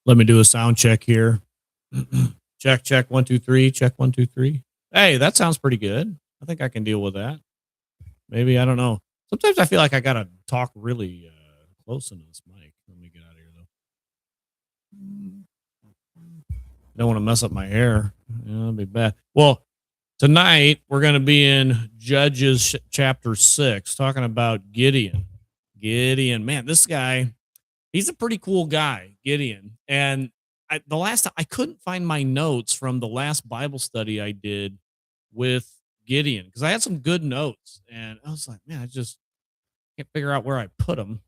Let me do a sound check here. Check, check, 1, 2, 3. Check, 1, 2, 3. Hey, that sounds pretty good. I think I can deal with that. Maybe, I don't know. Sometimes I feel like I gotta talk really, close into this mic. Let me get out of here, though. Don't wanna mess up my hair. Yeah, that'd be bad. Well, tonight, we're gonna be in Judges chapter 6, talking about Gideon. Gideon, man, this guy, he's a pretty cool guy, Gideon. And the last time I couldn't find my notes from the last Bible study I did with Gideon because I had some good notes, and I was like, man, I just can't figure out where I put them,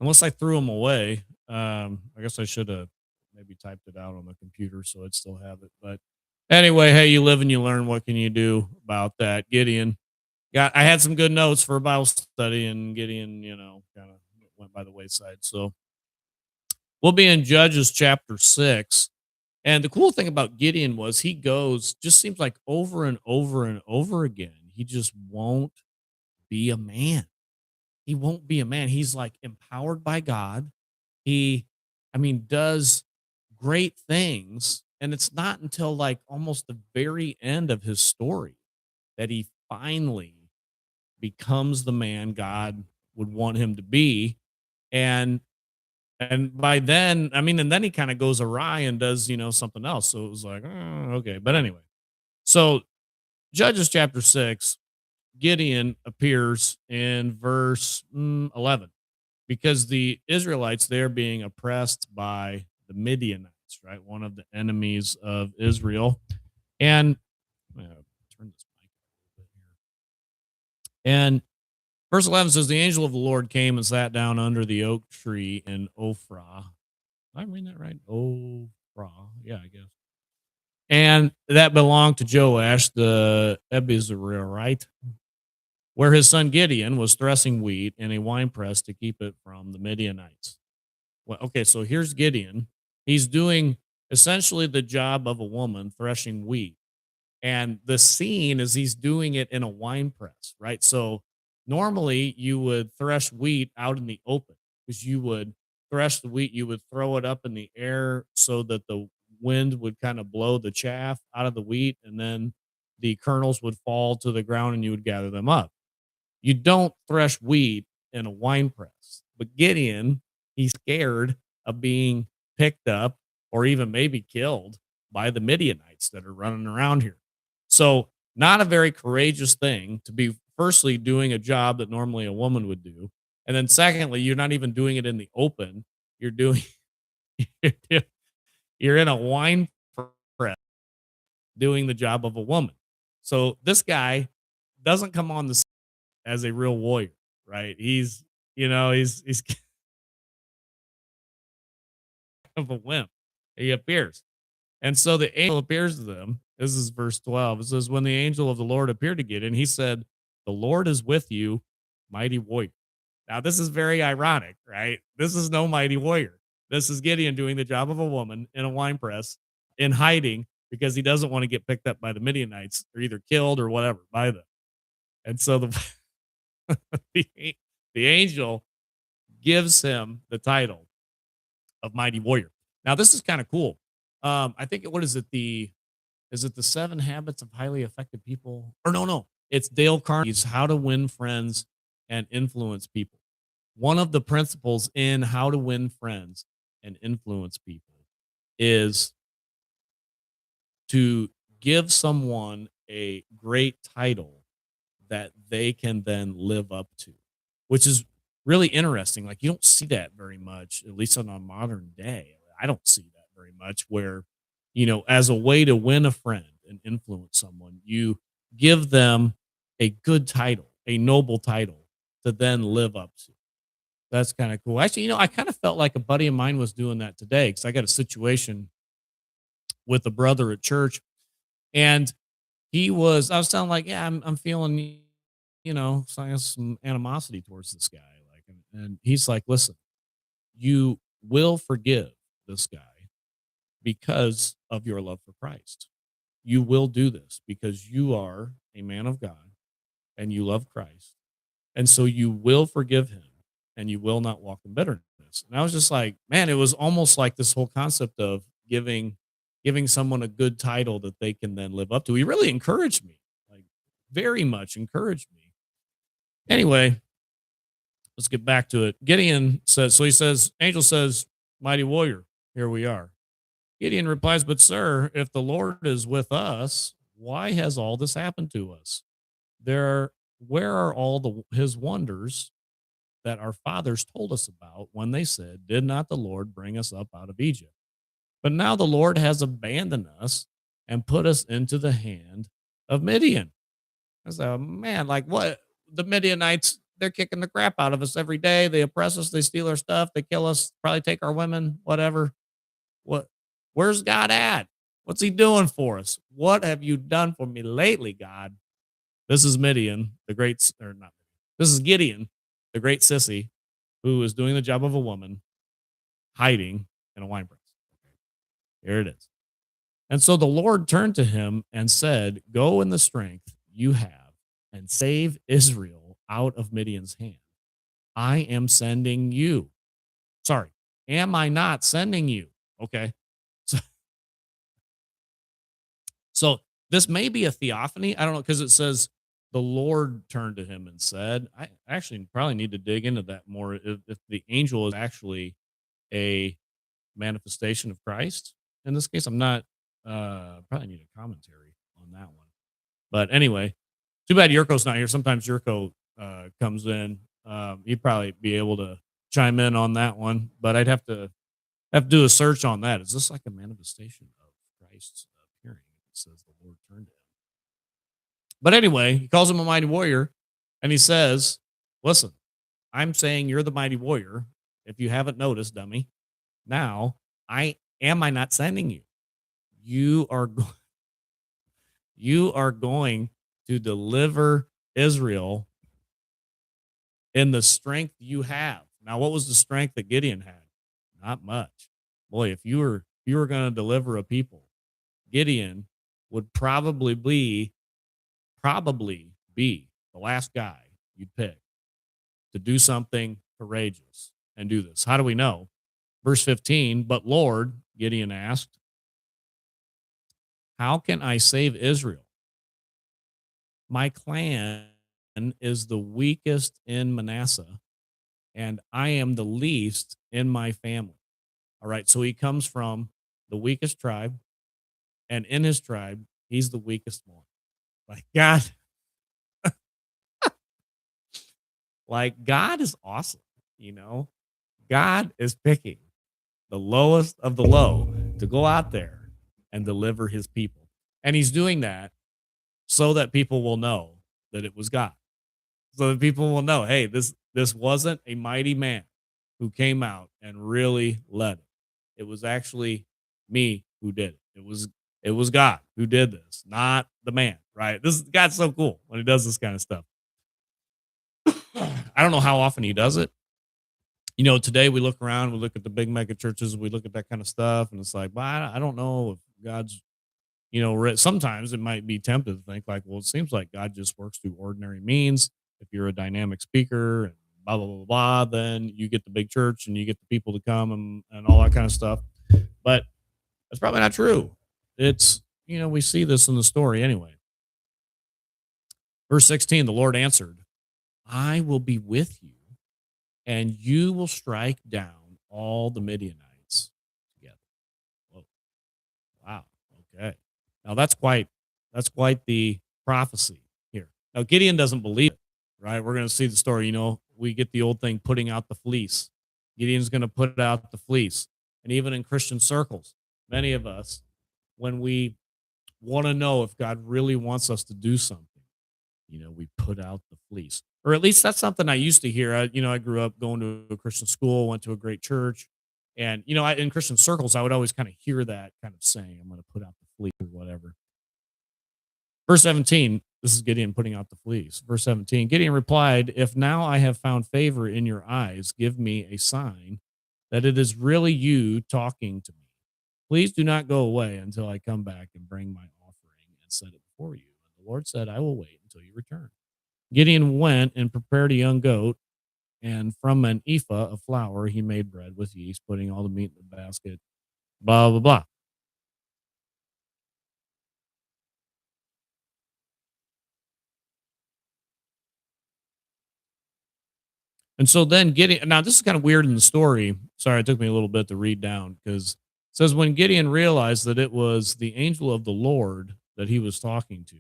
unless I threw them away. I guess I should have maybe typed it out on the computer so I'd still have it. But anyway, hey, you live and you learn. What can you do about that, Gideon? I had some good notes for a Bible study, and Gideon, kind of went by the wayside. So we'll be in Judges chapter 6. And the cool thing about Gideon was he goes, just seems like over and over and over again, he just won't be a man. He won't be a man. He's like empowered by God. He, does great things. And it's not until like almost the very end of his story that he finally becomes the man God would want him to be. And by then, and then he kind of goes awry and does, something else. So it was like, okay. But anyway, so Judges chapter 6, Gideon appears in verse 11 because the Israelites, they're being oppressed by the Midianites, right? One of the enemies of Israel. And turn this mic a little bit here. And verse 11 says, the angel of the Lord came and sat down under the oak tree in Ophrah. Am I reading that right? Ophrah. Yeah, I guess. And that belonged to Joash the Abiezrite, where his son Gideon was threshing wheat in a winepress to keep it from the Midianites. Well, okay, so here's Gideon. He's doing essentially the job of a woman threshing wheat. And the scene is he's doing it in a wine press, right? So normally you would thresh wheat out in the open because you would thresh the wheat, you would throw it up in the air so that the wind would kind of blow the chaff out of the wheat, and then the kernels would fall to the ground and you would gather them up. You don't thresh wheat in a wine press. But Gideon, he's scared of being picked up or even maybe killed by the Midianites that are running around here. So, not a very courageous thing to be firstly doing a job that normally a woman would do. And then secondly, you're not even doing it in the open. You're doing you're in a wine press doing the job of a woman. So this guy doesn't come on the scene as a real warrior, right? He's kind of a wimp. He appears. And so the angel appears to them. This is verse 12. It says, when the angel of the Lord appeared to Gideon, he said, the Lord is with you, mighty warrior. Now, this is very ironic, right? This is no mighty warrior. This is Gideon doing the job of a woman in a wine press in hiding because he doesn't want to get picked up by the Midianites or either killed or whatever by them. And so the, the angel gives him the title of mighty warrior. Now, this is kind of cool. I think what is it? Is it the 7 Habits of Highly Effective People? Or no, it's Dale Carnegie's How to Win Friends and Influence People. One of the principles in how to win friends and influence people is to give someone a great title that they can then live up to, which is really interesting. Like, you don't see that very much, at least on a modern day. I don't see that very much where, as a way to win a friend and influence someone, you give them a good title, a noble title to then live up to. That's kind of cool. Actually, I kind of felt like a buddy of mine was doing that today because I got a situation with a brother at church, and I was telling like, yeah, I'm feeling, so I have some animosity towards this guy. Like, and he's like, listen, you will forgive this guy because of your love for Christ. You will do this because you are a man of God and you love Christ. And so you will forgive him and you will not walk in bitterness. this. And I was just like, man, it was almost like this whole concept of giving someone a good title that they can then live up to. He really encouraged me, like very much encouraged me. Anyway, let's get back to it. Gideon says, so he says, angel says, mighty warrior, here we are. Gideon replies, but sir, if the Lord is with us, why has all this happened to us? There, where are all his wonders that our fathers told us about when they said, did not the Lord bring us up out of Egypt? But now the Lord has abandoned us and put us into the hand of Midian. I said, man, like what? The Midianites, they're kicking the crap out of us every day. They oppress us, they steal our stuff, they kill us, probably take our women, whatever. What where's God at? What's he doing for us? What have you done for me lately, God? This is Midian, the great or not. This is Gideon, the great sissy, who is doing the job of a woman, hiding in a wine press. Here it is. And so the Lord turned to him and said, go in the strength you have and save Israel out of Midian's hand. I am sending you. Sorry, am I not sending you? Okay. So, so this may be a theophany. I don't know, because it says the Lord turned to him and said, I actually probably need to dig into that more. If the angel is actually a manifestation of Christ in this case, I'm not, probably need a commentary on that one. But anyway, too bad Yurko's not here. Sometimes Yurko comes in. He'd probably be able to chime in on that one, but I'd have to do a search on that. Is this like a manifestation of Christ's appearing? It says the Lord turned to him. But anyway, he calls him a mighty warrior, and he says, "Listen, I'm saying you're the mighty warrior. If you haven't noticed, dummy, now I not sending you. You are you are going to deliver Israel in the strength you have." Now, what was the strength that Gideon had? Not much. Boy, if you were going to deliver a people, Gideon would probably be the last guy you'd pick to do something courageous and do this. How do we know? Verse 15, but Lord, Gideon asked, how can I save Israel? My clan is the weakest in Manasseh, and I am the least in my family. All right. So he comes from the weakest tribe, and in his tribe, he's the weakest one. Like God, like God is awesome. You know, God is picking the lowest of the low to go out there and deliver his people. And he's doing that so that people will know that it was God. So that people will know, hey, this wasn't a mighty man who came out and really led it. It was actually me who did it. It was God who did this, not the man, right? This God's so cool when he does this kind of stuff. I don't know how often he does it. You know, today we look around, we look at the big mega churches, we look at that kind of stuff, and it's like, well, I don't know if God's, sometimes it might be tempted to think like, well, it seems like God just works through ordinary means. If you're a dynamic speaker and blah, blah, blah, blah, then you get the big church and you get the people to come and all that kind of stuff. But that's probably not true. We see this in the story anyway. Verse 16, the Lord answered, I will be with you, and you will strike down all the Midianites together. Whoa. Wow. Okay. Now that's quite the prophecy here. Now Gideon doesn't believe it, right? We're going to see the story. We get the old thing, putting out the fleece. Gideon's going to put out the fleece. And even in Christian circles, many of us, when we want to know if God really wants us to do something, we put out the fleece. Or at least that's something I used to hear. I grew up going to a Christian school, went to a great church. And, in Christian circles, I would always kind of hear that kind of saying, I'm going to put out the fleece or whatever. Verse 17, this is Gideon putting out the fleece. Verse 17, Gideon replied, if now I have found favor in your eyes, give me a sign that it is really you talking to me. Please do not go away until I come back and bring my offering and set it before you. And the Lord said, I will wait until you return. Gideon went and prepared a young goat And from an ephah of flour, he made bread with yeast, putting all the meat in the basket, blah, blah, blah. And so then Gideon, now this is kind of weird in the story. Sorry, it took me a little bit to read down because it says when Gideon realized that it was the angel of the Lord that he was talking to,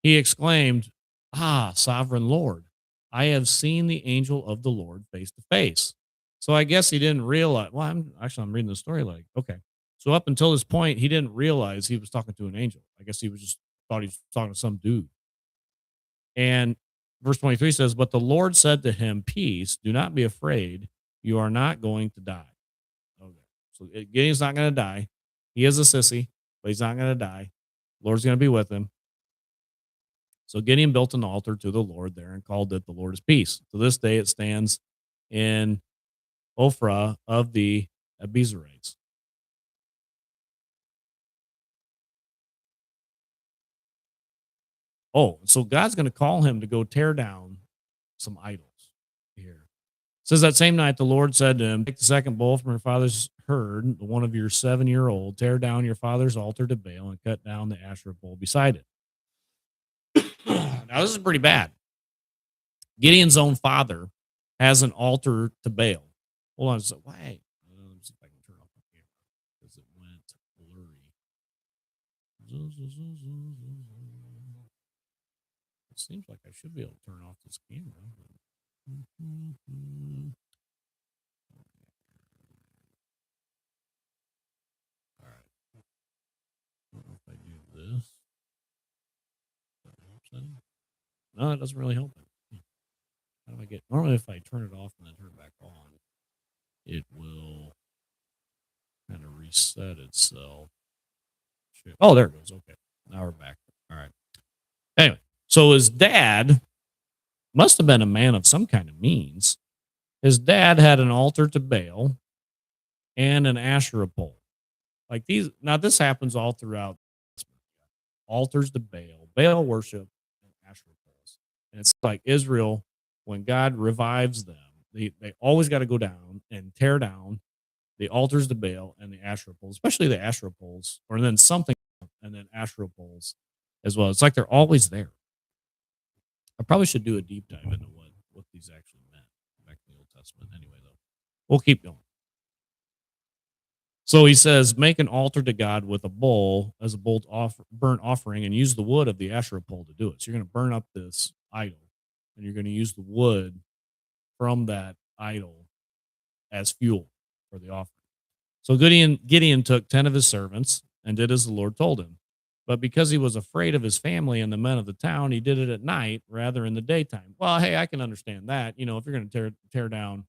he exclaimed, "Ah, sovereign Lord, I have seen the angel of the Lord face to face." So I guess he didn't realize. Well, I'm reading the story like, okay. So up until this point, he didn't realize he was talking to an angel. I guess he was just thought he was talking to some dude. And verse 23 says, "But the Lord said to him, 'Peace, do not be afraid. You are not going to die.'" Okay. So Gideon's not going to die. He is a sissy, but he's not going to die. Lord's going to be with him. So Gideon built an altar to the Lord there and called it "The Lord is Peace." To this day, it stands in Ophrah of the Abiezrites. Oh, so God's going to call him to go tear down some idols here. It says that same night the Lord said to him, "Take the second bull from your father's herd, the one of your 7-year-old, tear down your father's altar to Baal and cut down the Asherah pole beside it." Now this is pretty bad. Gideon's own father has an altar to Baal. Hold on. So why? Let me see if I can turn off the camera because it went blurry. It seems like I should be able to turn off this camera. All right. I don't know if I do this. That helps any? No, it doesn't really help it. How do I get? Normally, if I turn it off and then turn it back on, it will kind of reset itself. Shit. Oh, there it goes. Okay. Now we're back. All right. Anyway, so his dad must have been a man of some kind of means. His dad had an altar to Baal and an Asherah pole. Like these, now this happens all throughout altars to Baal worship, and Asherah poles. And it's like Israel, when God revives them, they always got to go down and tear down the altars to Baal and the Asherah poles, especially the Asherah poles, or then something, and then Asherah poles as well. It's like they're always there. I probably should do a deep dive into what these actually meant back in the Old Testament. Anyway, though, we'll keep going. So he says, "Make an altar to God with a bull as a burnt offering, and use the wood of the Asherah pole to do it." So you're going to burn up this idol, and you're going to use the wood from that idol as fuel for the offering. So Gideon took 10 of his servants and did as the Lord told him. But because he was afraid of his family and the men of the town, he did it at night rather in the daytime. Well, hey, I can understand that. You know, if you're going to tear down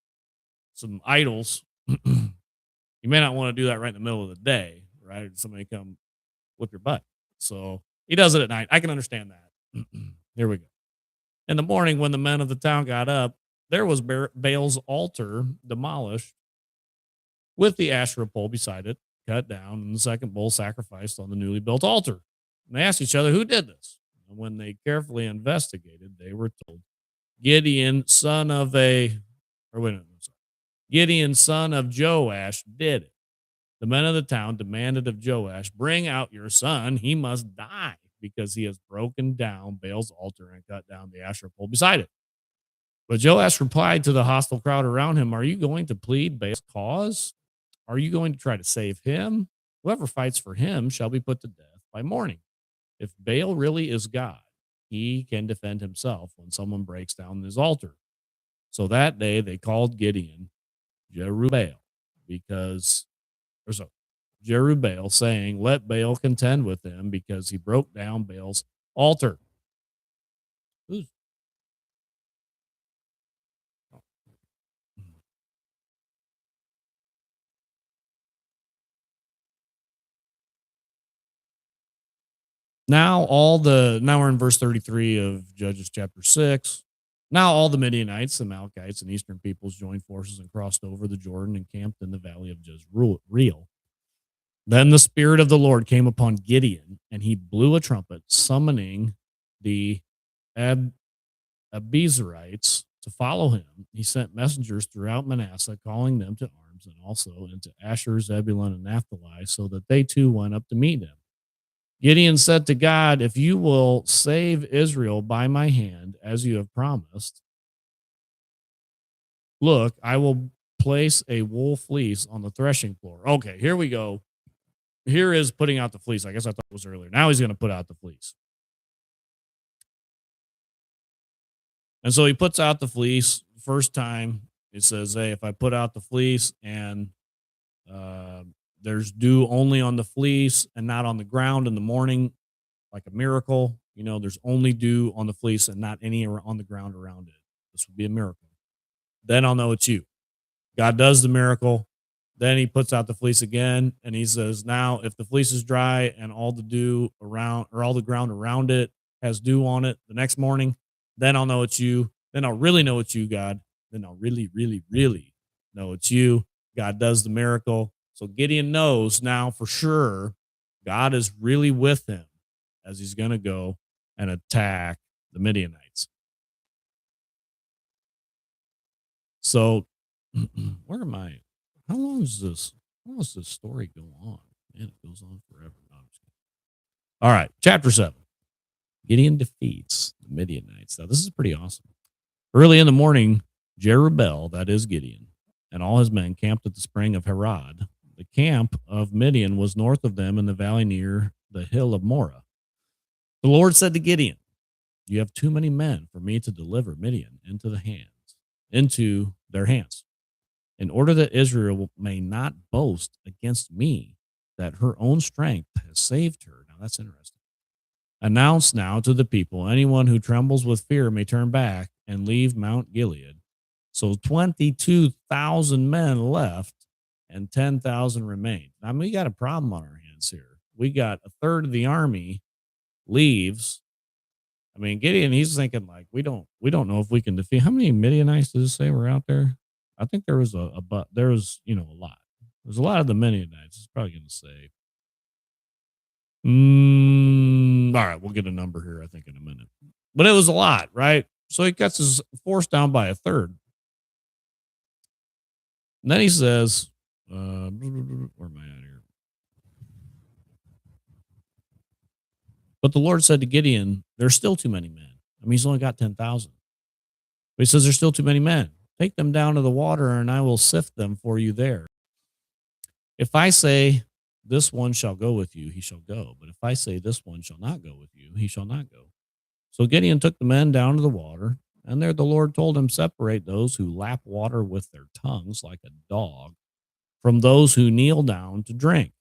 some idols, you may not want to do that right in the middle of the day, right? Somebody come whip your butt. So he does it at night. I can understand that. Here we go. In the morning, when the men of the town got up, there was Baal's altar demolished with the Asherah pole beside it, cut down, and the second bull sacrificed on the newly built altar. And they asked each other, "Who did this?" And when they carefully investigated, they were told, "Gideon, son of a, or wait a minute, sorry. Gideon, son of Joash, did it." The men of the town demanded of Joash, "Bring out your son. He must die because he has broken down Baal's altar and cut down the Asherah pole beside it." But Joash replied to the hostile crowd around him, "Are you going to plead Baal's cause? Are you going to try to save him? Whoever fights for him shall be put to death by morning. If Baal really is God, he can defend himself when someone breaks down his altar." So that day they called Gideon Jerubbaal because there's a Jerubbaal, saying, "Let Baal contend with him because he broke down Baal's altar." Who's oh, now we're in verse 33 of Judges chapter 6. Now all the Midianites, the Amalekites, and eastern peoples joined forces and crossed over the Jordan and camped in the valley of Jezreel. Then the Spirit of the Lord came upon Gideon, and he blew a trumpet, summoning the Ab- Abiezrites to follow him, he sent messengers throughout Manasseh, calling them to arms, and also into Asher, Zebulun, and Naphtali, so that they too went up to meet him. Gideon said to God, "If you will save Israel by my hand, as you have promised, look, I will place a wool fleece on the threshing floor." Okay, here we go. Here is putting out the fleece. I guess I thought it was earlier. Now he's going to put out the fleece. And so he puts out the fleece. First time, he says, "Hey, if I put out the fleece and uh, there's dew only on the fleece and not on the ground in the morning, like a miracle, there's only dew on the fleece and not any on the ground around it. This would be a miracle. Then I'll know it's you." God does the miracle. Then he puts out the fleece again and he says, "Now, if the fleece is dry and all the dew around or all the ground around it has dew on it the next morning, then I'll know it's you. Then I'll really know it's you, God. Then I'll really, really, really know it's you." God does the miracle. So Gideon knows now for sure God is really with him as he's going to go and attack the Midianites. So, where am I? How long is this? How long does this story go on? Man, it goes on forever. No, I'm just kidding. All right, chapter 7. Gideon defeats the Midianites. Now, this is pretty awesome. Early in the morning, Jerubbaal, that is Gideon, and all his men camped at the spring of Harod. The camp of Midian was north of them in the valley near the hill of Morah. The Lord said to Gideon, "You have too many men for me to deliver Midian into their hands, in order that Israel may not boast against me that her own strength has saved her." Now that's interesting. "Announce now to the people, anyone who trembles with fear may turn back and leave Mount Gilead." So 22,000 men left and 10,000 remained. I mean, we got a problem on our hands here. We got a third of the army leaves. I mean, Gideon, he's thinking like, we don't know if we can defeat. How many Midianites does it say were out there? I think there was but there was, a lot. There's a lot of the Midianites. It's probably going to say, all right, we'll get a number here, I think, in a minute. But it was a lot, right? So he cuts his force down by a third. And then he says, where am I at here? But the Lord said to Gideon, "There's still too many men." I mean, he's only got 10,000. But he says, "There's still too many men. Take them down to the water, and I will sift them for you there. If I say, 'This one shall go with you,' he shall go. But if I say, 'This one shall not go with you,' he shall not go." So Gideon took the men down to the water, and there the Lord told him, "Separate those who lap water with their tongues like a dog from those who kneel down to drink."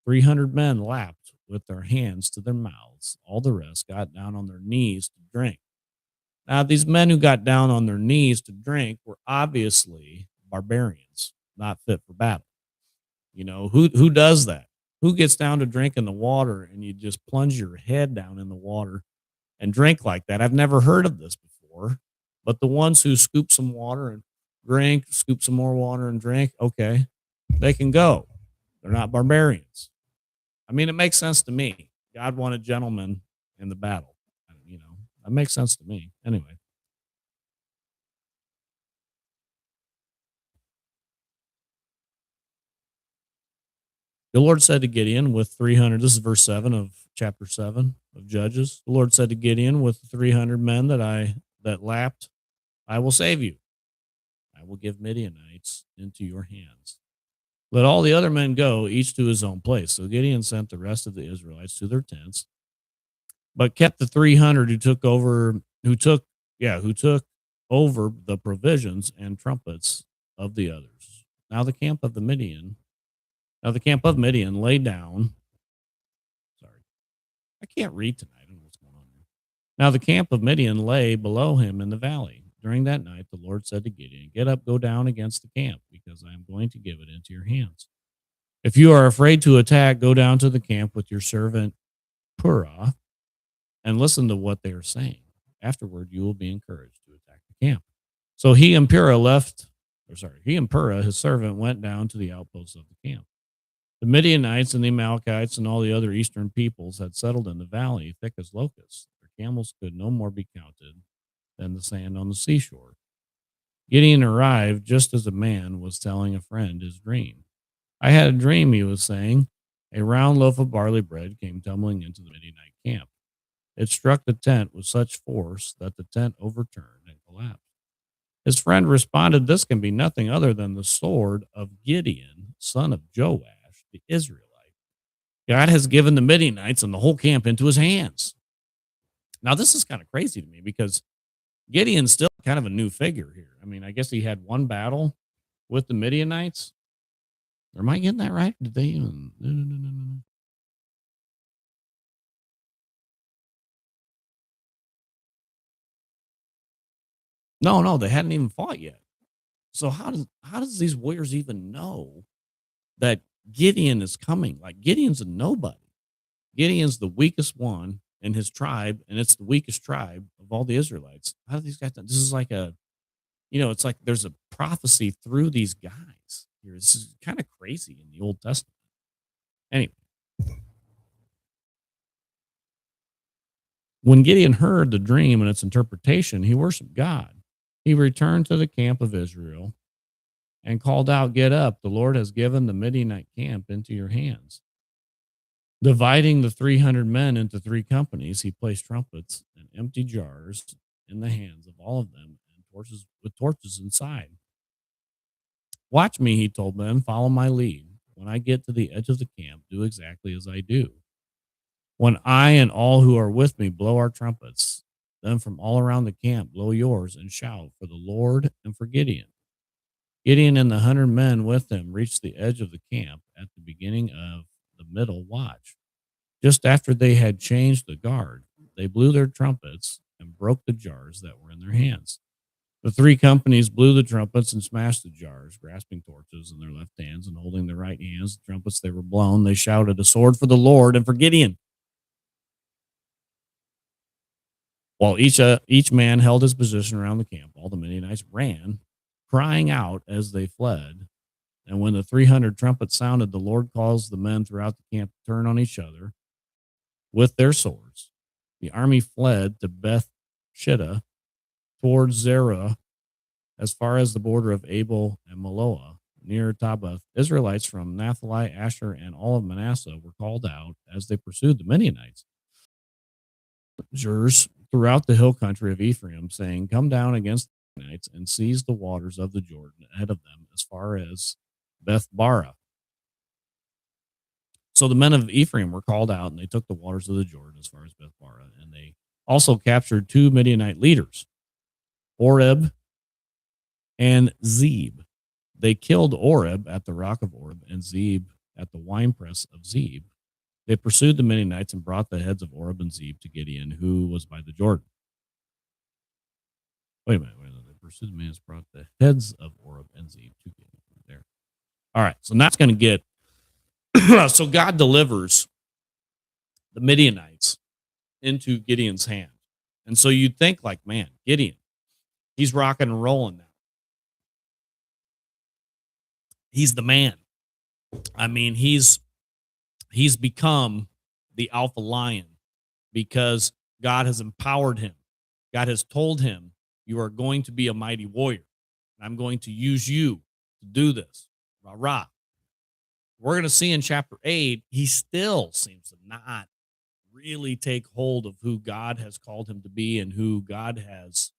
300 men lapped with their hands to their mouths. All the rest got down on their knees to drink. Now, these men who got down on their knees to drink were obviously barbarians, not fit for battle. Who does that? Who gets down to drink in the water and you just plunge your head down in the water and drink like that? I've never heard of this before. But the ones who scoop some water and drink, scoop some more water and drink, okay, they can go. They're not barbarians. I mean, it makes sense to me. God wanted gentlemen in the battle. That makes sense to me. Anyway, the Lord said to Gideon with 300, this is verse 7 of chapter 7 of Judges. The Lord said to Gideon, "With 300 men that lapped, I will save you. I will give Midianites into your hands. Let all the other men go, each to his own place." So Gideon sent the rest of the Israelites to their tents, but kept the 300 who took over the provisions and trumpets of the others. Now the camp of Midian lay down. Sorry, I can't read tonight. I don't know what's going on here. Now the camp of Midian lay below him in the valley. During that night, the Lord said to Gideon, "Get up, go down against the camp, because I am going to give it into your hands. If you are afraid to attack, go down to the camp with your servant Purah and listen to what they are saying. Afterward, you will be encouraged to attack the camp." So he and Purah, his servant, went down to the outposts of the camp. The Midianites and the Amalekites and all the other eastern peoples had settled in the valley, thick as locusts. Their camels could no more be counted than the sand on the seashore. Gideon arrived just as a man was telling a friend his dream. I had a dream, he was saying. A round loaf of barley bread came tumbling into the Midianite camp. It struck the tent with such force that the tent overturned and collapsed. His friend responded, "This can be nothing other than the sword of Gideon, son of Joash, the Israelite. God has given the Midianites and the whole camp into his hands." Now, this is kind of crazy to me because Gideon's still kind of a new figure here. I mean, I guess he had one battle with the Midianites. Or am I getting that right? Did they even? No, no, no, no, no. No, no, they hadn't even fought yet. So how does these warriors even know that Gideon is coming? Like Gideon's a nobody. Gideon's the weakest one in his tribe, and it's the weakest tribe of all the Israelites. How do these guys? This is like it's like there's a prophecy through these guys. Here, this is kind of crazy in the Old Testament. Anyway, when Gideon heard the dream and its interpretation, he worshiped God. He returned to the camp of Israel and called out, "Get up! The Lord has given the Midianite camp into your hands." Dividing the 300 men into three companies, he placed trumpets and empty jars in the hands of all of them and torches with torches inside. "Watch me," he told them, "follow my lead. When I get to the edge of the camp, do exactly as I do. When I and all who are with me blow our trumpets, then from all around the camp blow yours and shout for the Lord and for Gideon." Gideon and the 100 men with him reached the edge of the camp at the beginning of the middle watch. Just after they had changed the guard, they blew their trumpets and broke the jars that were in their hands. The three companies blew the trumpets and smashed the jars, grasping torches in their left hands and holding their right hands. The trumpets they were blown. They shouted, "A sword for the Lord and for Gideon." While each man held his position around the camp, all the Midianites ran, crying out as they fled. And when the 300 trumpets sounded, the Lord caused the men throughout the camp to turn on each other with their swords. The army fled to Beth Shittah towards Zerah as far as the border of Abel and Maloah near Tabbath. Israelites from Naphtali, Asher, and all of Manasseh were called out as they pursued the Midianites. Jurors throughout the hill country of Ephraim, saying, "Come down against the Midianites and seize the waters of the Jordan ahead of them as far as Beth Barah." So the men of Ephraim were called out, and they took the waters of the Jordan as far as Beth Barah, and they also captured two Midianite leaders, Oreb and Zeb. They killed Oreb at the rock of Oreb and Zeb at the winepress of Zeb. They pursued the Midianites and brought the heads of Oreb and Zeb to Gideon, who was by the Jordan. Wait a minute. They pursued the Midianites, brought the heads of Oreb and Zeb to Gideon. There. All right. So that's going to get. So God delivers the Midianites into Gideon's hand. And so you'd think, like, man, Gideon, he's rocking and rolling now. He's the man. I mean, he's become the alpha lion because God has empowered him. God has told him, "You are going to be a mighty warrior. I'm going to use you to do this." Rah, rah. We're going to see in chapter 8, he still seems to not really take hold of who God has called him to be and who God has,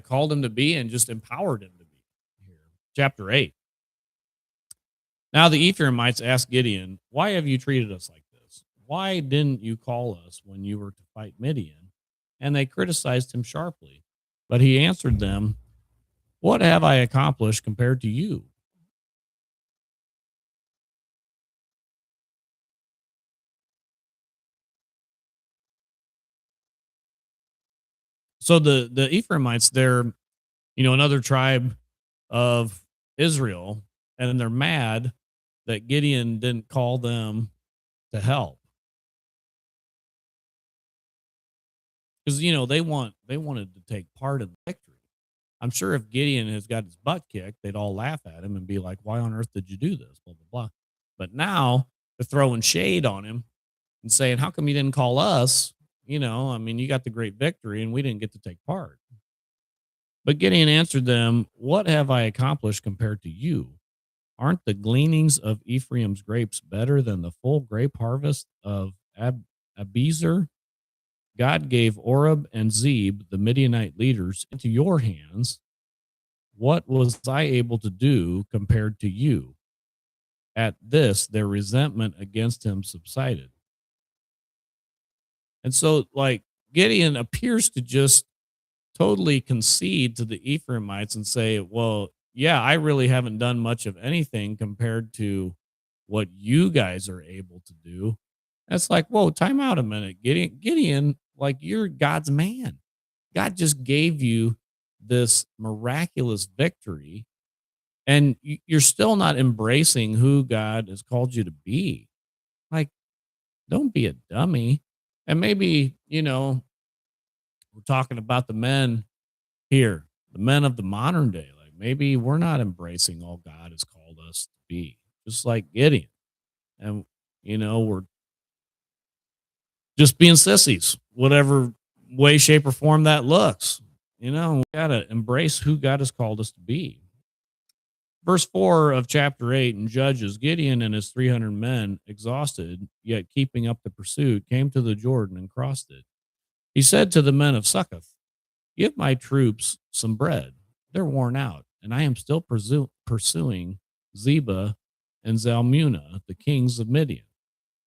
called him to be and just empowered him to be. Here, chapter 8. Now the Ephraimites asked Gideon, "Why have you treated us like this? Why didn't you call us when you were to fight Midian?" And they criticized him sharply. But he answered them, "What have I accomplished compared to you?" So the Ephraimites, they're another tribe of Israel, and they're mad that Gideon didn't call them to help because they wanted to take part in the victory. I'm sure if Gideon has got his butt kicked, they'd all laugh at him and be like, "Why on earth did you do this?" Blah blah blah. But now they're throwing shade on him and saying, "How come you didn't call us?" I mean, you got the great victory and we didn't get to take part. But Gideon answered them, what have I accomplished compared to you? Aren't the gleanings of Ephraim's grapes better than the full grape harvest of Abiezer? God gave Oreb and Zeb, the Midianite leaders, into your hands. What was I able to do compared to you? At this, their resentment against him subsided. And so, like, Gideon appears to just totally concede to the Ephraimites and say, well, yeah, I really haven't done much of anything compared to what you guys are able to do. That's like, whoa, time out a minute. Gideon, like, you're God's man. God just gave you this miraculous victory, and you're still not embracing who God has called you to be. Like, don't be a dummy. And maybe, we're talking about the men here, the men of the modern day. Like, maybe we're not embracing all God has called us to be, just like Gideon. And, we're just being sissies, whatever way, shape, or form that looks. We got to embrace who God has called us to be. Verse 4 of chapter 8 in Judges, Gideon and his 300 men, exhausted, yet keeping up the pursuit, came to the Jordan and crossed it. He said to the men of Succoth, give my troops some bread. They're worn out, and I am still pursuing Zeba and Zalmunna, the kings of Midian.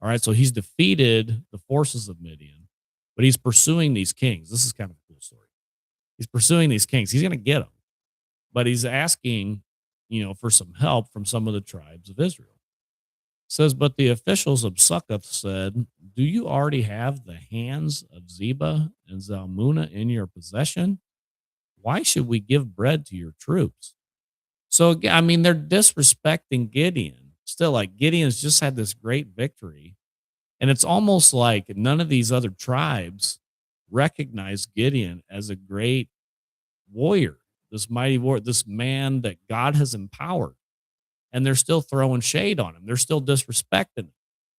All right, so he's defeated the forces of Midian, but he's pursuing these kings. This is kind of a cool story. He's pursuing these kings. He's going to get them, but he's asking, for some help from some of the tribes of Israel. It says, but the officials of Succoth said, do you already have the hands of Zeba and Zalmunna in your possession? Why should we give bread to your troops? So, I mean, they're disrespecting Gideon. Still, like, Gideon's just had this great victory. And it's almost like none of these other tribes recognize Gideon as a great warrior, this mighty warrior, this man that God has empowered. And they're still throwing shade on him. They're still disrespecting him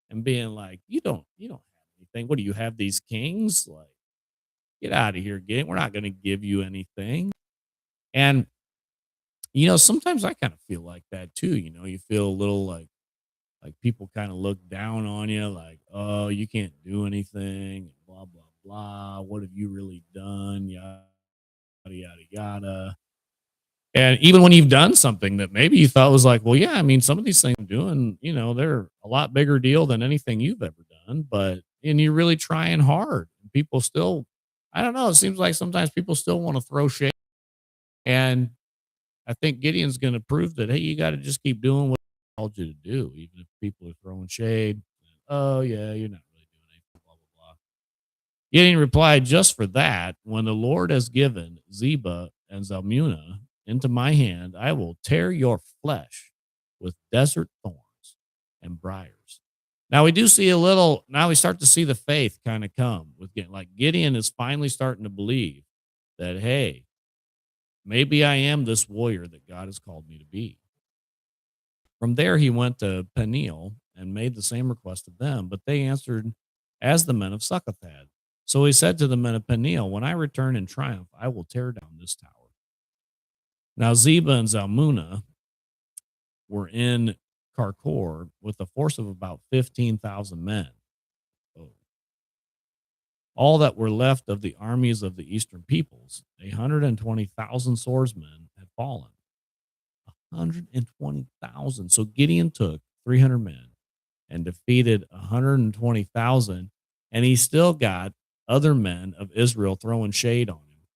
and being like, you don't have anything. What do you have, these kings? Like, get out of here, Gideon. We're not going to give you anything. And sometimes I kind of feel like that too. You feel a little like people kind of look down on you, like, oh, you can't do anything, blah, blah, blah. What have you really done? Yada, yada, yada. And even when you've done something that maybe you thought was like, well, yeah, I mean, some of these things I'm doing, they're a lot bigger deal than anything you've ever done. And you're really trying hard. People still, I don't know. It seems like sometimes people still want to throw shade. And I think Gideon's going to prove that, hey, you got to just keep doing what I told you to do, even if people are throwing shade. Oh, yeah, you're not really doing anything, blah, blah, blah. Gideon replied, just for that, when the Lord has given Zeba and Zalmunna into my hand, I will tear your flesh with desert thorns and briars. Now we do see now we start to see the faith kind of come with Gideon. Like, Gideon is finally starting to believe that, hey, maybe I am this warrior that God has called me to be. From there, he went to Peniel and made the same request of them, but they answered as the men of Succoth had. So he said to the men of Peniel, when I return in triumph, I will tear down this tower. Now Zeba and Zalmunna were in Karkor with a force of about 15,000 men. Oh. All that were left of the armies of the eastern peoples, 120,000 swordsmen, had fallen. 120,000. So Gideon took 300 men and defeated 120,000, and he still got other men of Israel throwing shade on him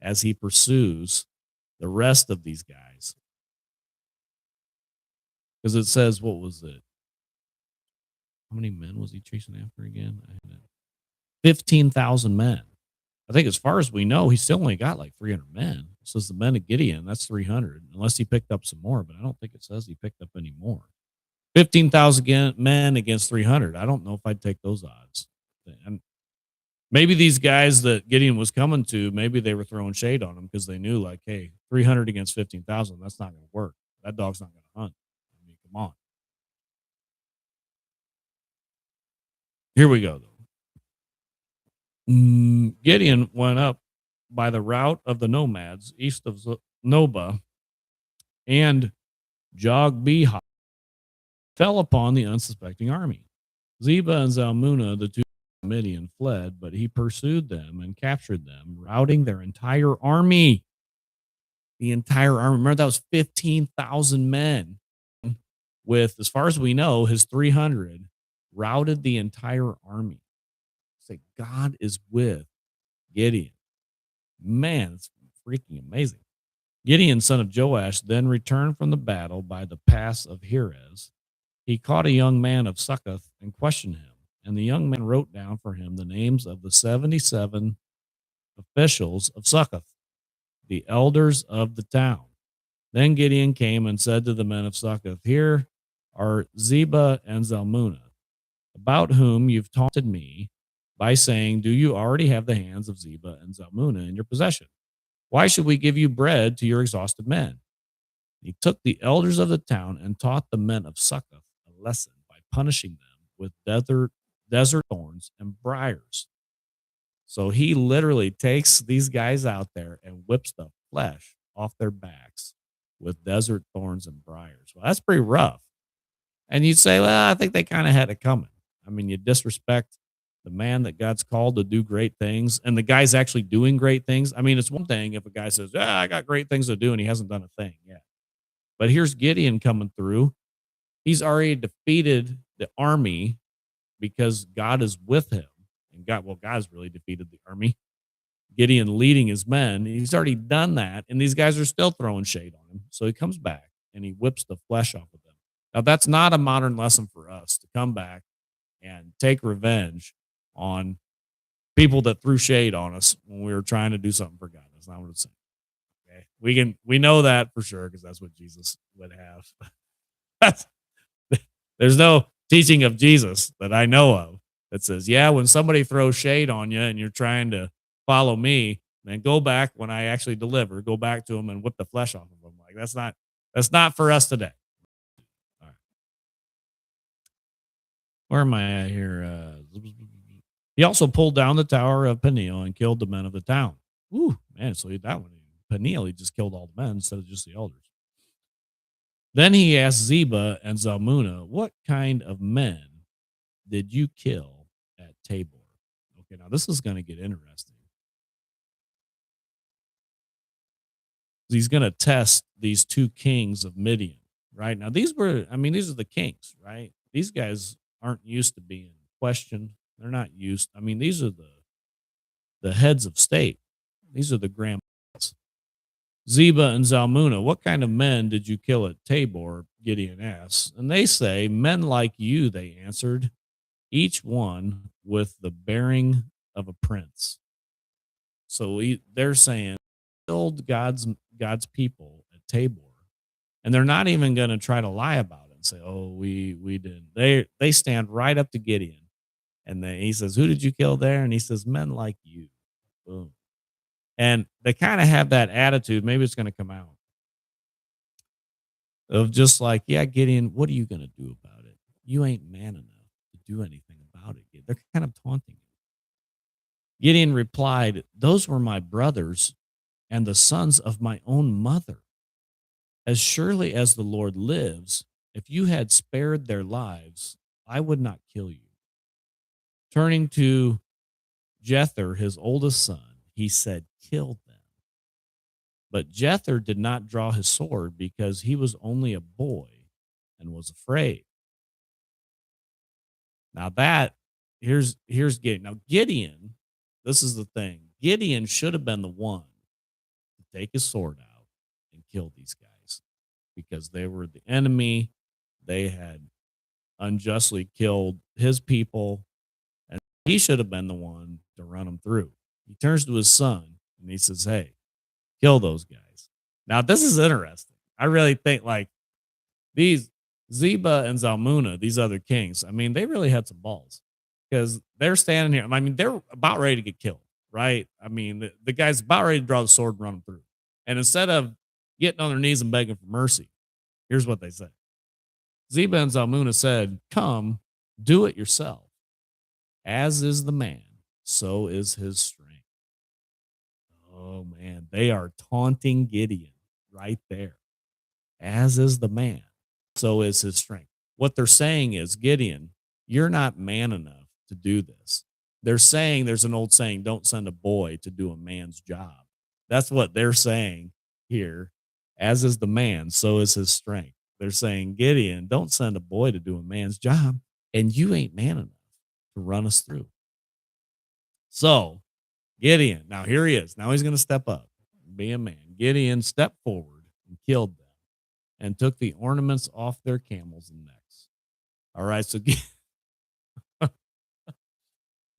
as he pursues the rest of these guys. Because it says, what was it? How many men was he chasing after again? 15,000 men. I think as far as we know, he still only got like 300 men. It says the men of Gideon, that's 300, unless he picked up some more, but I don't think it says he picked up any more. 15,000 men against 300. I don't know if I'd take those odds. And maybe these guys that Gideon was coming to, maybe they were throwing shade on him because they knew, like, hey, 300 against 15,000, that's not going to work. That dog's not going to hunt. I mean, come on. Here we go, though. Gideon went up by the route of the nomads east of Noba and Jogbeha, fell upon the unsuspecting army. Zeba and Zalmunna, the two Midian, fled, but he pursued them and captured them, routing their entire army. The entire army. Remember, that was 15,000 men with, as far as we know, his 300 routed the entire army. Say, God is with Gideon. Man, it's freaking amazing. Gideon, son of Joash, then returned from the battle by the pass of Heres. He caught a young man of Succoth and questioned him. And the young man wrote down for him the names of the 77 officials of Succoth, the elders of the town. Then Gideon came and said to the men of Succoth, here are Zeba and Zalmunna, about whom you've taunted me by saying, do you already have the hands of Zeba and Zalmunna in your possession? Why should we give you bread to your exhausted men? He took the elders of the town and taught the men of Succoth a lesson by punishing them with desert thorns and briars. So he literally takes these guys out there and whips the flesh off their backs with desert thorns and briars. Well, that's pretty rough. And you'd say, well, I think they kind of had it coming. I mean, you disrespect the man that God's called to do great things, and the guy's actually doing great things. I mean, it's one thing if a guy says, I got great things to do, and he hasn't done a thing yet. But here's Gideon coming through. He's already defeated the army because God is with him. And God's really defeated the army. Gideon leading his men. He's already done that, and these guys are still throwing shade on him. So he comes back and he whips the flesh off of them. Now, that's not a modern lesson for us to come back and take revenge on people that threw shade on us when we were trying to do something for God. That's not what it's saying. Okay. We know that for sure because that's what Jesus would have. There's no teaching of Jesus that I know of that says, yeah, when somebody throws shade on you and you're trying to follow me, then go back when I actually deliver, go back to them and whip the flesh off of them. Like that's not for us today. All right. Where am I at here? He also pulled down the tower of Peniel and killed the men of the town. Ooh, man. So that one, Peniel, he just killed all the men instead of just the elders. Then he asked Zeba and Zalmunna, what kind of men did you kill at Tabor? Okay, now this is going to get interesting. He's going to test these two kings of Midian, right? Now, these are the kings, right? These guys aren't used to being questioned. They're not used. I mean, these are the heads of state. These are the grand. Zeba and Zalmunna, what kind of men did you kill at Tabor? Gideon asked. And they say, men like you, they answered, each one with the bearing of a prince. So they're saying, killed God's people at Tabor. And they're not even going to try to lie about it and say, oh, we didn't. They stand right up to Gideon. And he says, who did you kill there? And he says, men like you. Boom. And they kind of have that attitude. Maybe it's going to come out of just like, yeah, Gideon, what are you going to do about it? You ain't man enough to do anything about it. They're kind of taunting him. Gideon replied, those were my brothers and the sons of my own mother. As surely as the Lord lives, if you had spared their lives, I would not kill you. Turning to Jether, his oldest son, he said, kill them. But Jether did not draw his sword because he was only a boy and was afraid. Now here's Gideon. Now Gideon, this is the thing. Gideon should have been the one to take his sword out and kill these guys because they were the enemy. They had unjustly killed his people, and he should have been the one to run them through. He turns to his son and he says, hey, kill those guys. Now, this is interesting. I really think like these Zeba and Zalmunna, these other kings, I mean, they really had some balls because they're standing here. I mean, they're about ready to get killed, right? I mean, the guy's about ready to draw the sword and run them through. And instead of getting on their knees and begging for mercy, here's what they say. Zeba and Zalmunna said, come, do it yourself, as is the man. so is his strength. Oh man, they are taunting Gideon right there. As is the man, so is his strength. What they're saying is, Gideon, you're not man enough to do this. They're saying there's an old saying, don't send a boy to do a man's job. That's what they're saying here. As is the man, so is his strength. They're saying, Gideon, don't send a boy to do a man's job, and you ain't man enough to run us through. So, Gideon, now here he is. Now he's going to step up, be a man. Gideon stepped forward and killed them and took the ornaments off their camels and necks. All right, so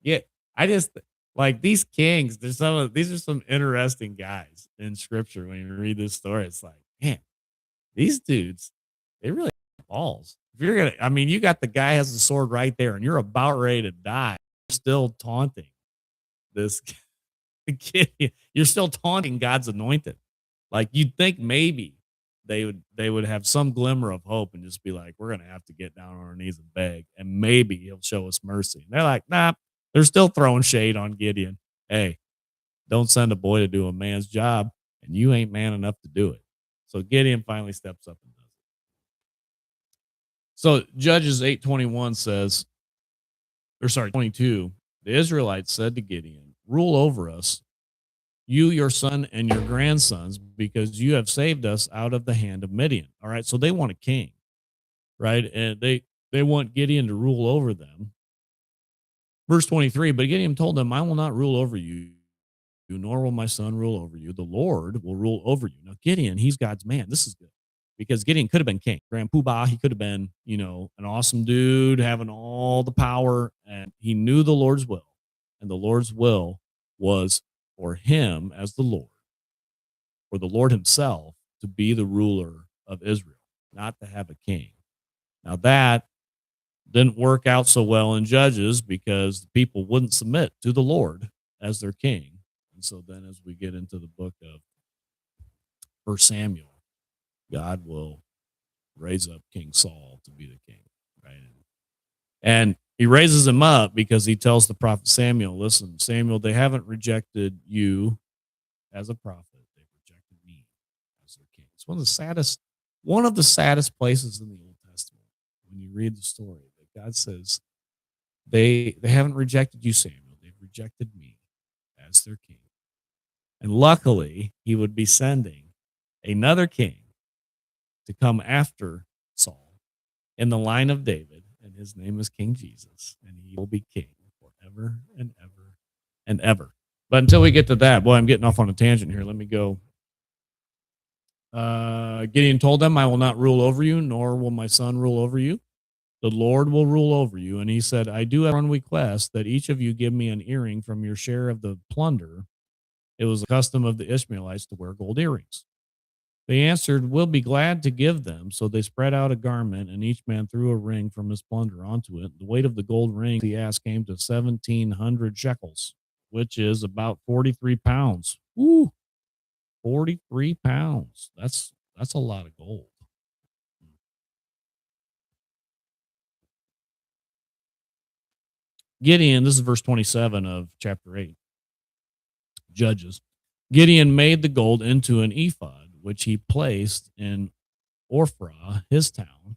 yeah, I just like these kings. There's some of these are some interesting guys in scripture. When you read this story, it's like, man, these dudes, they really have balls. If you're gonna, I mean, you got the guy has the sword right there, and you're about ready to die. You're still taunting this kid. You're still taunting God's anointed. Like you'd think maybe they would have some glimmer of hope and just be like, we're gonna have to get down on our knees and beg, and maybe he'll show us mercy. And they're like, nah, they're still throwing shade on Gideon. Hey, don't send a boy to do a man's job, and you ain't man enough to do it. So Gideon finally steps up and does it. So Judges 8:21 says, or sorry, 22, the Israelites said to Gideon, rule over us, you, your son, and your grandsons, because you have saved us out of the hand of Midian. All right. So they want a king, right? And they want Gideon to rule over them. Verse 23, but Gideon told them, I will not rule over you, nor will my son rule over you. The Lord will rule over you. Now, Gideon, he's God's man. This is good because Gideon could have been king, Grand Poobah. He could have been, an awesome dude having all the power. And he knew the Lord's will. And the Lord's will was for him as the Lord, for the Lord himself to be the ruler of Israel, not to have a king. Now, that didn't work out so well in Judges because the people wouldn't submit to the Lord as their king. And so then as we get into the book of 1 Samuel, God will raise up King Saul to be the king, right? And he raises him up because he tells the prophet Samuel, listen, Samuel, they haven't rejected you as a prophet. They've rejected me as their king. It's one of the saddest places in the Old Testament when you read the story that God says, they haven't rejected you, Samuel. They've rejected me as their king. And luckily, he would be sending another king to come after Saul in the line of David, and his name is King Jesus, and he will be king forever and ever and ever. But until we get to that, boy, I'm getting off on a tangent here. Let me go. Gideon told them, I will not rule over you, nor will my son rule over you. The Lord will rule over you. And he said, I do have one request, that each of you give me an earring from your share of the plunder. It was the custom of the Ishmaelites to wear gold earrings. They answered, we'll be glad to give them. So they spread out a garment, and each man threw a ring from his plunder onto it. The weight of the gold ring he asked came to 1,700 shekels, which is about 43 pounds. Woo, 43 pounds. That's a lot of gold. Gideon, this is verse 27 of chapter 8, Judges. Gideon made the gold into an ephod, which he placed in Ophrah, his town.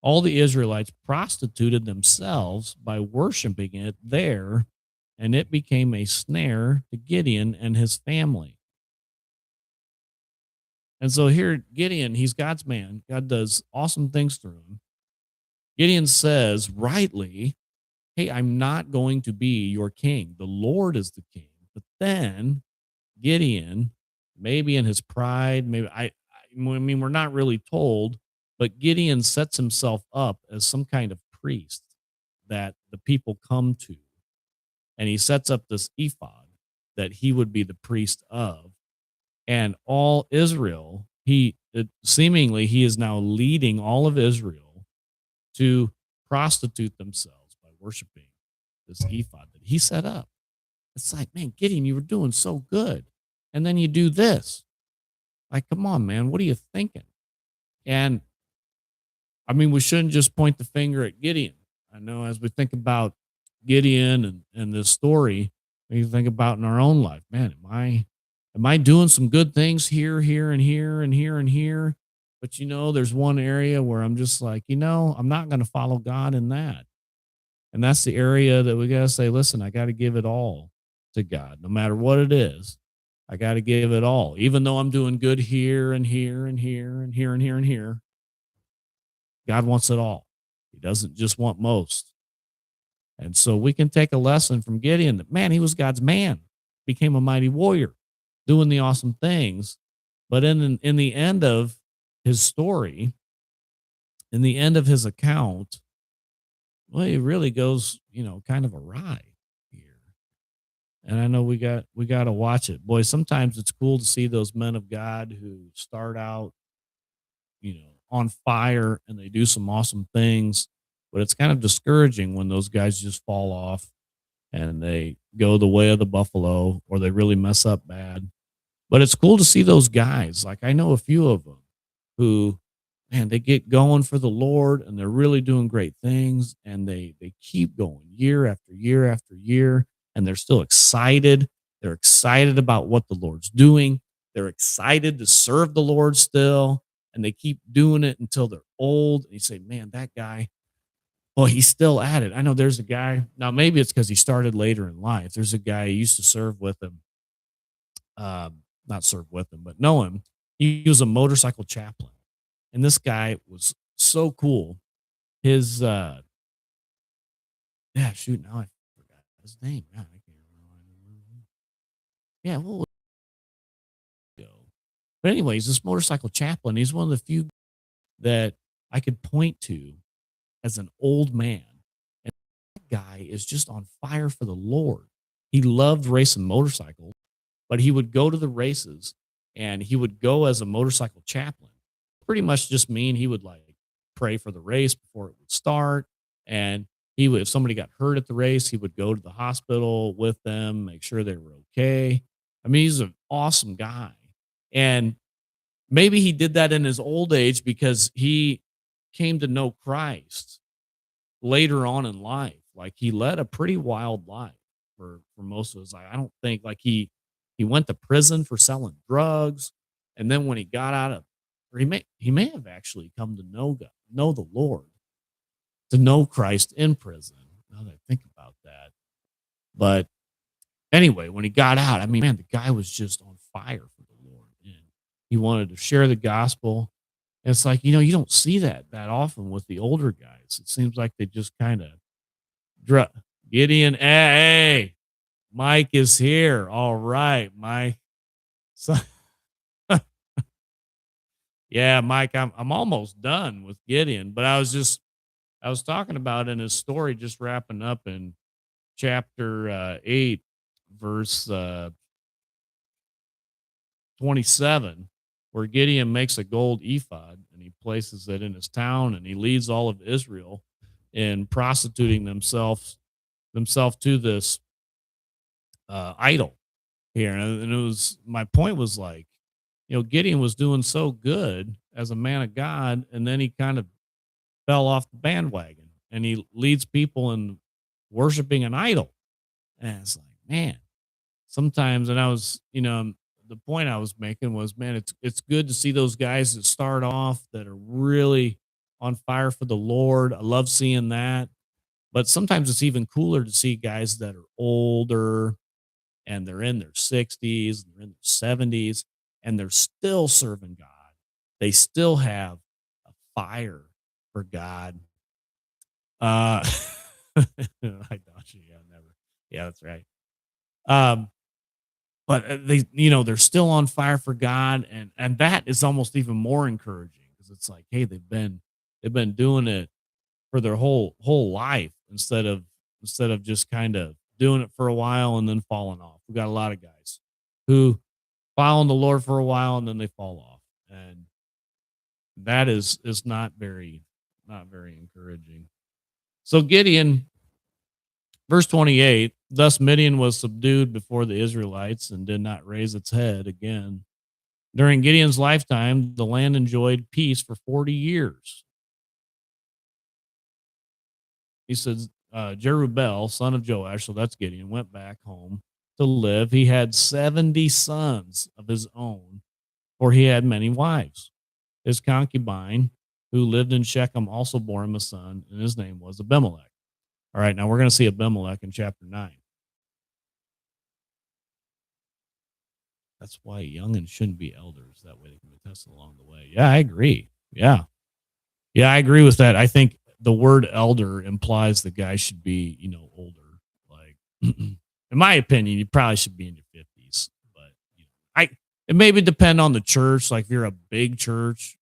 All the Israelites prostituted themselves by worshiping it there, and it became a snare to Gideon and his family. And so here, Gideon, he's God's man. God does awesome things through him. Gideon says, rightly, hey, I'm not going to be your king. The Lord is the king. But then Gideon, maybe in his pride, I mean, we're not really told, but Gideon sets himself up as some kind of priest that the people come to. And he sets up this ephod that he would be the priest of. And all Israel, seemingly he is now leading all of Israel to prostitute themselves by worshiping this ephod that he set up. It's like, man, Gideon, you were doing so good. And then you do this. Like, come on, man, what are you thinking? And I mean, we shouldn't just point the finger at Gideon. I know as we think about Gideon and this story, when you think about in our own life, man, am I doing some good things here, here, and here, and here, and here? But there's one area where I'm just like, I'm not going to follow God in that. And that's the area that we got to say, listen, I got to give it all to God, no matter what it is. I got to give it all, even though I'm doing good here and here and here and here and here and here. God wants it all. He doesn't just want most. And so we can take a lesson from Gideon that, man, he was God's man, became a mighty warrior, doing the awesome things. But in the end of his story, in the end of his account, well, it really goes, kind of awry here. And I know we got to watch it. Boy, sometimes it's cool to see those men of God who start out, on fire and they do some awesome things, but it's kind of discouraging when those guys just fall off and they go the way of the buffalo or they really mess up bad. But it's cool to see those guys. Like I know a few of them who, man, they get going for the Lord and they're really doing great things and they keep going year after year after year and they're still excited. They're excited about what the Lord's doing. They're excited to serve the Lord still and they keep doing it until they're old. And you say, man, that guy, well, he's still at it. I know there's a guy. Now, maybe it's because he started later in life. There's a guy who used to serve with him, not serve with him, but know him. He was a motorcycle chaplain. And this guy was so cool. His, yeah, shoot, now I forgot his name. God, I can't remember. Yeah, what was it? But anyways, this motorcycle chaplain, he's one of the few that I could point to as an old man. And that guy is just on fire for the Lord. He loved racing motorcycles, but he would go to the races and he would go as a motorcycle chaplain. Pretty much just mean he would like pray for the race before it would start. And he would, if somebody got hurt at the race, he would go to the hospital with them, make sure they were okay. I mean, he's an awesome guy. And maybe he did that in his old age because he came to know Christ later on in life. Like he led a pretty wild life for most of his life. I don't think like he went to prison for selling drugs, and then when he got out of, or he may have actually come to know God, know the Lord, to know Christ in prison. Now that I think about that, but anyway, when he got out, I mean, man, the guy was just on fire for the Lord, and he wanted to share the gospel. And it's like you don't see that often with the older guys. It seems like they just kind of Gideon. Hey, Mike is here. All right, Mike. So, yeah, Mike, I'm almost done with Gideon, but I was talking about in his story, just wrapping up in chapter 8, verse 27, where Gideon makes a gold ephod and he places it in his town and he leads all of Israel in prostituting themselves to this idol here. And it was my point was like, Gideon was doing so good as a man of God, and then he kind of fell off the bandwagon and he leads people in worshiping an idol. And it's like, man, sometimes, and I was, the point I was making was, man, it's good to see those guys that start off that are really on fire for the Lord. I love seeing that. But sometimes it's even cooler to see guys that are older and they're in their 60s, they're in their 70s, and they're still serving God. They still have a fire for God. I got you. Yeah, never. Yeah, that's right. Um, but they're still on fire for God, and that is almost even more encouraging because it's like, hey, they've been doing it for their whole life instead of just kind of doing it for a while and then falling off. We got a lot of guys who following the Lord for a while and then they fall off, and that is not very encouraging. So Gideon, verse 28, thus Midian was subdued before the Israelites and did not raise its head again. During Gideon's lifetime, the land enjoyed peace for 40 years. He says, Jerubbaal, son of Joash, so that's Gideon, went back home to live. He had 70 sons of his own, for he had many wives. His concubine, who lived in Shechem, also bore him a son, and his name was Abimelech. All right, now we're going to see Abimelech in chapter 9. That's why youngins shouldn't be elders. That way they can be tested along the way. Yeah, I agree. Yeah. Yeah, I agree with that. I think the word elder implies the guy should be, older. Like, in my opinion, you probably should be in your 50s. But it maybe depend on the church. Like, if you're a big church,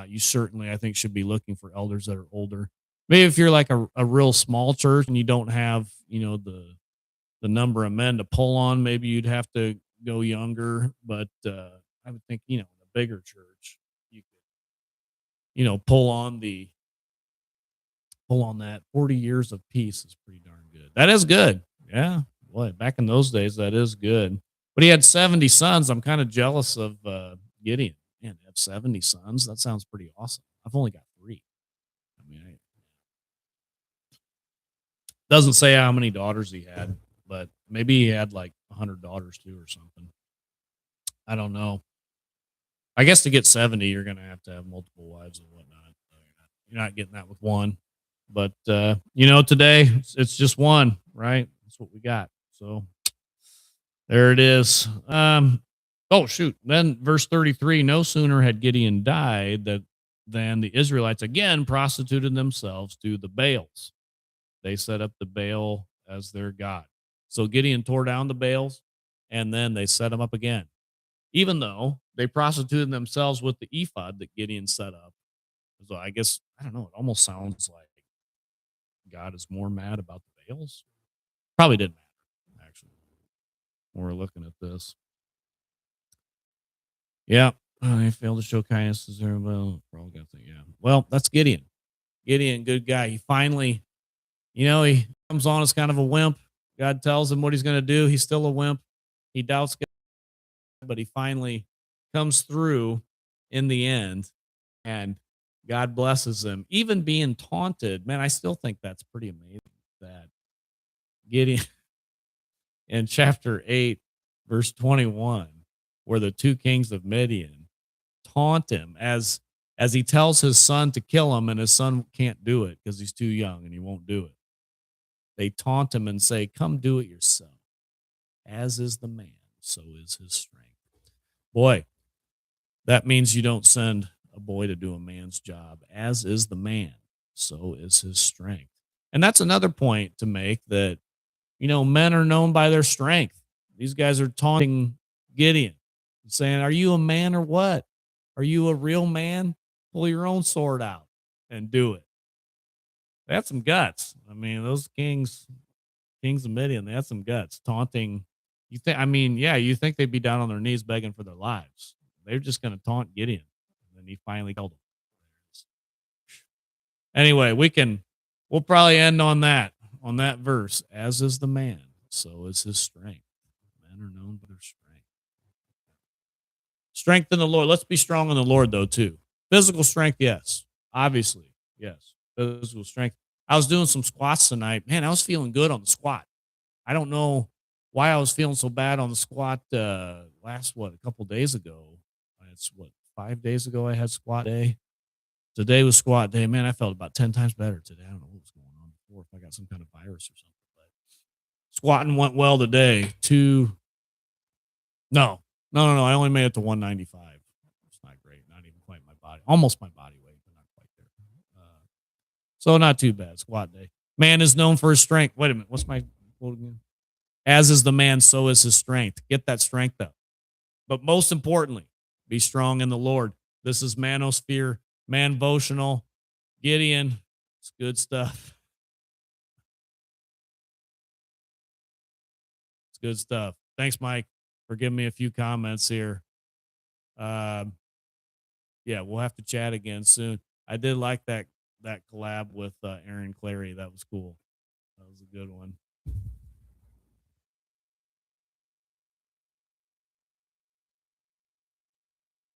you certainly, I think, should be looking for elders that are older. Maybe if you're like a real small church and you don't have, the number of men to pull on, maybe you'd have to go younger. But I would think, in a bigger church, you could, pull on that 40 years of peace is pretty darn good. That is good. Yeah. Boy, back in those days, that is good. But he had 70 sons. I'm kind of jealous of Gideon. Man, to have 70 sons. That sounds pretty awesome. I've only got three. I mean, it doesn't say how many daughters he had, but maybe he had like 100 daughters too or something. I don't know. I guess to get 70, you're going to have multiple wives and whatnot. So you're not getting that with one. But today it's just one, right? That's what we got. So there it is. Oh shoot. Then verse 33, no sooner had Gideon died than the Israelites again prostituted themselves to the Baals. They set up the Baal as their god. So Gideon tore down the Baals and then they set them up again. Even though they prostituted themselves with the ephod that Gideon set up. So I guess I don't know, it almost sounds like God is more mad about the Baals. Probably didn't matter, actually. When we're looking at this. Yeah. They failed to show kindness to their we're all gonna think, yeah. Well, that's Gideon. Gideon, good guy. He finally, he comes on as kind of a wimp. God tells him what he's gonna do. He's still a wimp. He doubts God, but he finally comes through in the end, and God blesses him. Even being taunted, man, I still think that's pretty amazing that Gideon in chapter 8, verse 21, where the two kings of Midian taunt him as he tells his son to kill him, and his son can't do it because he's too young and he won't do it. They taunt him and say, "Come do it yourself. As is the man, so is his strength." Boy, that means you don't send a boy to do a man's job. As is the man, so is his strength. And that's another point to make that men are known by their strength. These guys are taunting Gideon, saying, "Are you a man or what? Are you a real man? Pull your own sword out and do it." They had some guts. I mean, those kings of Midian, they had some guts, taunting. You think? I mean, yeah, you think they'd be down on their knees begging for their lives? They're just going to taunt Gideon, and then he finally killed them. Anyway, we'll probably end on that verse. As is the man, so is his strength. Men are known by their strength. Strength in the Lord. Let's be strong in the Lord, though, too. Physical strength, yes. Obviously, yes. Physical strength. I was doing some squats tonight. Man, I was feeling good on the squat. I don't know why I was feeling so bad on the squat a couple days ago. It's 5 days ago I had squat day. Today was squat day. Man, I felt about 10 times better today. I don't know what was going on before, if I got some kind of virus or something. But squatting went well today. No. I only made it to 195. It's not great. Not even quite my body. Almost my body weight, but not quite there. So not too bad. Squat day. Man is known for his strength. Wait a minute. What's my quote again? As is the man, so is his strength. Get that strength up. But most importantly, be strong in the Lord. This is Manosphere, Manvotional, Gideon. It's good stuff. It's good stuff. Thanks, Mike, for giving me a few comments here. Yeah, we'll have to chat again soon. I did like that collab with Aaron Clary. That was cool. That was a good one.